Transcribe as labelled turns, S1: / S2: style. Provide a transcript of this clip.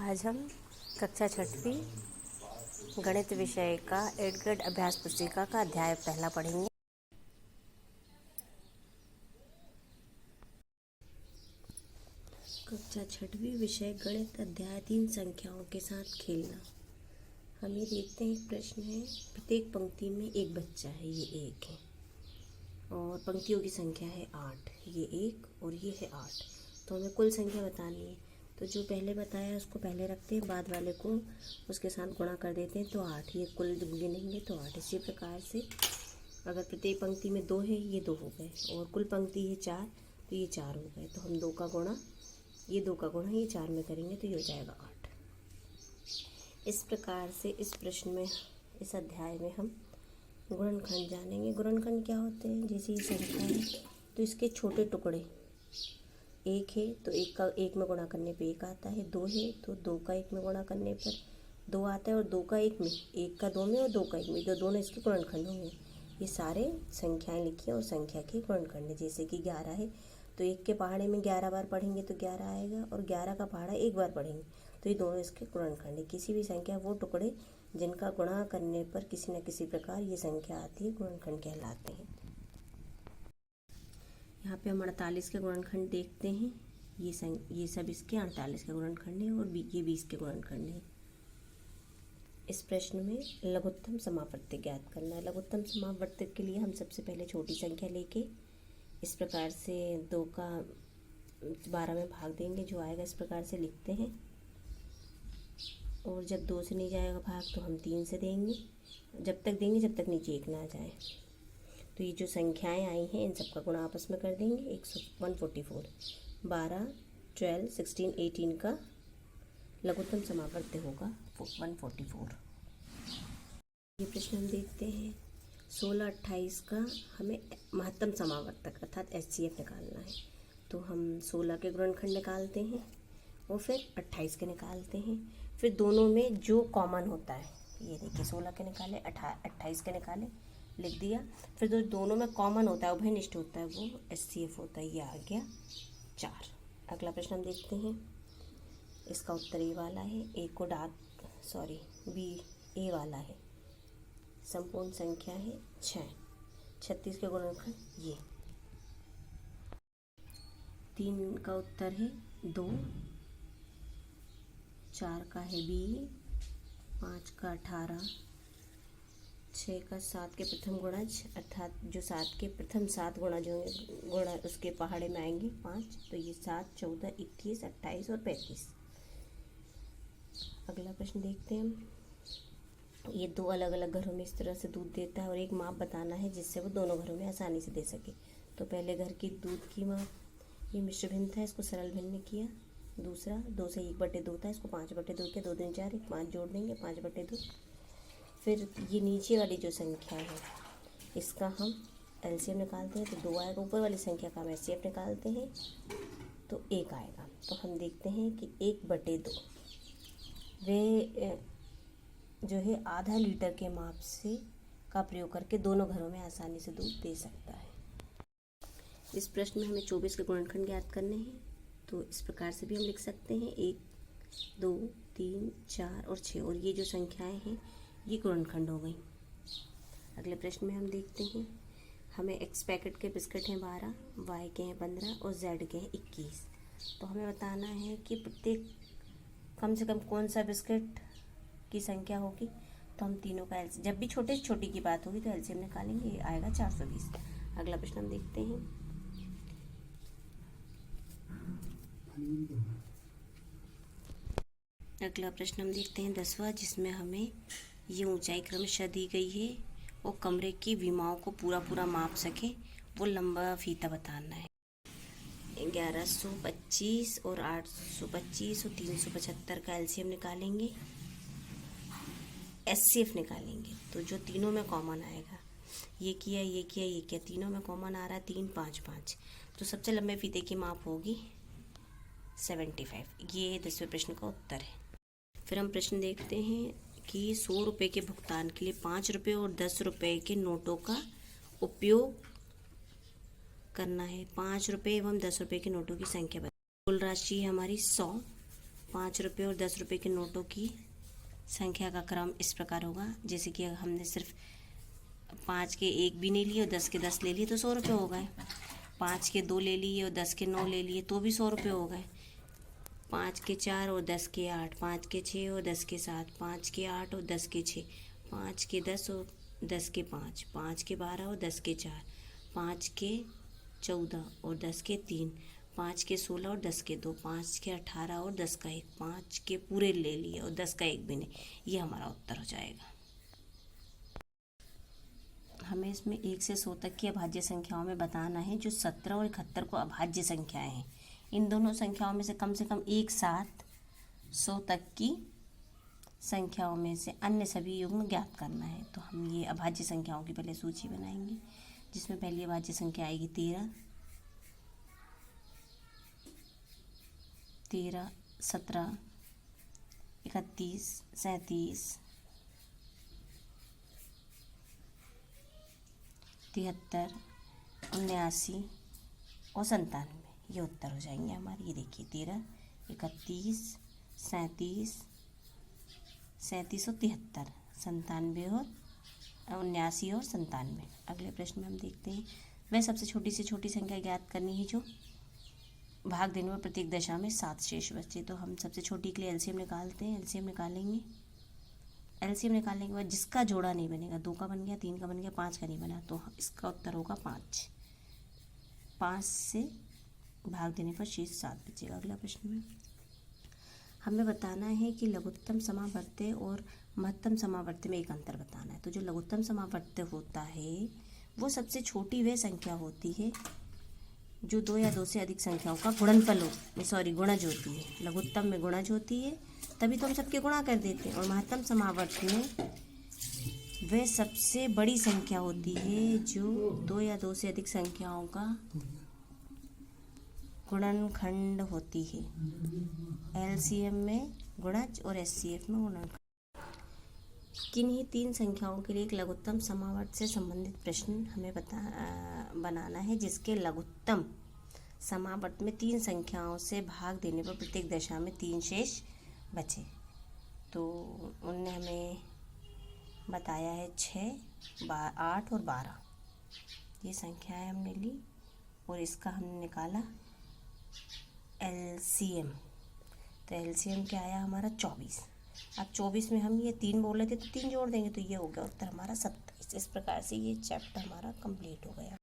S1: आज हम कक्षा छठवीं गणित विषय का 8th ग्रेड अभ्यास पुस्तिका का अध्याय पहला पढ़ेंगे। कक्षा छठवीं विषय गणित अध्याय 3 संख्याओं के साथ खेलना। हम ये देखते हैं, एक प्रश्न है, प्रत्येक पंक्ति में एक बच्चा है, ये 1 है और पंक्तियों की संख्या है 8, ये 1 और ये है 8। तो हमें कुल संख्या बतानी है। तो जो पहले बताया उसको पहले रखते हैं, बाद वाले को उसके साथ गुणा कर देते हैं तो 8, ये कुल गिनेंगे तो 8। इसी प्रकार से अगर प्रत्येक पंक्ति में 2 है, ये 2 हो गए और कुल पंक्ति है 4 तो ये 4 हो गए। तो हम 2 का गुणा ये 4 में करेंगे तो ये हो जाएगा 8। इस प्रकार से इस प्रश्न में, इस अध्याय में हम गुणनखंड जानेंगे। गुणनखंड क्या होते हैं? जैसे ये संख्या है तो इसके छोटे टुकड़े, 1 है तो 1 का 1 में गुणा करने पे 1 आता है, 2 है तो 2 का 1 में गुणा करने पर 2 आता है और 2 का 1 में, 1 का 2 में और 2 का 1 में, जो दोनों इसके गुणनखंड होंगे। ये सारे संख्याएं लिखी हैं और संख्या के गुणनखंड है। जैसे कि 11 है तो 1 के पहाड़े में 11 बार पढ़ेंगे तो 11 आएगा और 11 का पहाड़ा 1 बार पढ़ेंगे तो ये दोनों इसके गुणनखंड है। किसी भी संख्या वो टुकड़े जिनका गुणा करने पर किसी न किसी प्रकार ये संख्या आती है, गुणनखंड कहलाते हैं। यहाँ पे हम 48 के गुणनखंड देखते हैं। ये सब इसके 48 के गुणनखंड है और ये 20 के गुणनखंड है। इस प्रश्न में लघुत्तम समावर्तक ज्ञात करना है। लघुत्तम समावर्तक के लिए हम सबसे पहले छोटी संख्या लेके इस प्रकार से 2 का 12 में भाग देंगे, जो आएगा इस प्रकार से लिखते हैं। और जब 2 से नहीं जाएगा भाग तो हम 3 से देंगे, जब तक देंगे जब तक नीचे 1 ना आ जाए। तो ये जो संख्याएं आई हैं इन सबका गुणा आपस में कर देंगे। 144, 12, 12, 16, 18 का लघुत्तम समावर्त होगा 144। ये प्रश्न हम देखते हैं। 16, 28 का हमें महत्तम समावर्तक अर्थात HCF निकालना है। तो हम 16 के गुणनखंड निकालते हैं और फिर 28 के निकालते हैं। फिर दोनों में जो कॉमन होता है, ये देखिए 16 के निकाले, 28 के निकाले, लिख दिया। फिर जो दोनों में कॉमन होता है, उभयनिष्ठ होता है, वो HCF होता है। ये आ गया 4। अगला प्रश्न हम देखते हैं। इसका उत्तर ए वाला है। ए को बी ए वाला है। संपूर्ण संख्या है 6। 36 के गुणनखंड ये। 3 का उत्तर है 2, 4 का है बी, 5 का 18, 6 का 7 के प्रथम गुणज अर्थात जो 7 के प्रथम 7 गुणा जो गुणा उसके पहाड़े में आएंगे 5, तो ये 7, 14, 21, 28 और 35। अगला प्रश्न देखते हैं हम। ये 2 अलग अलग घरों में इस तरह से दूध देता है और एक माप बताना है जिससे वो दोनों घरों में आसानी से दे सके। तो पहले घर की दूध की माप, ये मिश्र भिन्न था, इसको सरल भिन्न किया। दूसरा 2 से 1/2 था, इसको 5/2 किया। 2 दूनी 4, 1 5 जोड़ देंगे, 5/2। फिर ये नीचे वाली जो संख्या है इसका हम LCM निकालते हैं तो 2 आएगा। ऊपर वाली संख्या का हम HCF निकालते हैं तो 1 आएगा। तो हम देखते हैं कि 1/2 वे जो है आधा लीटर के माप से का प्रयोग करके दोनों घरों में आसानी से दूध दे सकता है। इस प्रश्न में हमें 24 के गुणनखंड ज्ञात करने हैं। तो इस प्रकार से भी हम लिख सकते हैं 1, 2, 3, 4 और 6, और ये जो संख्याएं हैं ये गुणनखंड हो गई। अगले प्रश्न में हम देखते हैं। हमें X पैकेट के बिस्किट हैं 12, Y के हैं 15 और Z के हैं 21। तो हमें बताना है कि प्रत्येक कम से कम कौन सा बिस्किट की संख्या होगी। तो हम तीनों का जब भी छोटे से छोटी की बात होगी तो LCM निकालेंगे, ये आएगा 420। अगला प्रश्न हम देखते हैं। अगला प्रश्न हम देखते हैं 10वां, जिसमें हमें ये ऊंचाई क्रमशः दी गई है और कमरे की विमाओं को पूरा माप सके वो लंबा फीता बताना है। 1125 और 825 और 375 का LCM निकालेंगे, HCF निकालेंगे। तो जो तीनों में कॉमन आएगा, ये किया, ये किया, ये किया, तीनों में कॉमन आ रहा है 3, 5, 5। तो सबसे लंबे फीते की माप होगी 75। ये 10वें प्रश्न का उत्तर है। फिर हम प्रश्न देखते हैं कि 100 रुपये के भुगतान के लिए 5 रुपये और 10 रुपये के नोटों का उपयोग करना है। 5 रुपये एवं 10 रुपये के नोटों की संख्या बताइए। कुल राशि है हमारी 100, ₹5 और ₹10 के नोटों की संख्या का क्रम इस प्रकार होगा। जैसे कि अगर हमने सिर्फ 5 के 1 भी नहीं लिए और 10 के 10 ले लिए तो ₹100 हो गए। 5 के 2 ले लिए और 10 के 9 ले लिए तो भी ₹100 हो गए। 5 के 4 और 10 के 8, 5 के 6 और 10 के 7, 5 के 8 और 10 के 6, 5 के 10 और 10 के 5, 5 के 12 और 10 के 4, 5 के 14 और 10 के 3, 5 के 16 और 10 के 2, 5 के 18 और 10 का 1, 5 के पूरे ले लिए और 10 का 1 भी नहीं। ये हमारा उत्तर हो जाएगा। हमें इसमें 1 से 100 तक की अभाज्य संख्याओं में बताना है जो 17 और 71 को अभाज्य संख्याएं हैं। इन दोनों संख्याओं में से कम एक साथ 100 तक की संख्याओं में से अन्य सभी युग्म ज्ञात करना है। तो हम ये अभाज्य संख्याओं की पहले सूची बनाएंगे, जिसमें पहली अभाज्य संख्या आएगी 13, 17, 31, 37, 73, 79 और 97। ये उत्तर हो जाएंगे हमारे। ये देखिए 13, 31, 37, 37 और 73, 97 और 79 और 97। अगले प्रश्न में हम देखते हैं, वह सबसे छोटी से छोटी संख्या ज्ञात करनी है जो भाग देने में प्रत्येक दशा में 7 शेष बचे। तो हम सबसे छोटी के लिए एलसीएम निकालते हैं। एलसीएम निकालेंगे। एलसीएम निकालने के बाद जिसका जोड़ा नहीं बनेगा, 2 का बन गया, 3 का बन गया, 5 का नहीं बना, तो इसका उत्तर होगा 5। 5 से भाग देने पर शेष 7 बचेगा। अगला प्रश्न में हमें बताना है कि लघुत्तम समावर्त्य और महत्तम समावर्त्य में एक अंतर बताना है। तो जो लघुत्तम समावर्त्य होता है वो सबसे छोटी वह संख्या होती है जो 2 या 2 से अधिक संख्याओं का गुणज होती है। लघुत्तम में गुणज होती है, तभी तो हम सबके गुणा कर देते हैं। और महत्तम समावर्त्य में वह सबसे बड़ी संख्या होती है जो 2 या 2 से अधिक संख्याओं का गुणनखंड होती है। एलसीएम में गुणज और एचसीएफ में गुणनखंड। किन्हीं 3 संख्याओं के लिए एक लघुत्तम समावर्त से संबंधित प्रश्न हमें बनाना है जिसके लघुत्तम समावर्त में 3 संख्याओं से भाग देने पर प्रत्येक दशा में 3 शेष बचे। तो उनने हमें बताया है 6, 8 और 12। ये संख्याएं हमने ली और इसका हमने निकाला एलसीएम। तो एलसीएम क्या आया हमारा 24। अब 24 में हम ये 3 बोल रहे थे तो 3 जोड़ देंगे तो ये हो गया उत्तर हमारा 27। इस प्रकार से ये चैप्टर हमारा कंप्लीट हो गया।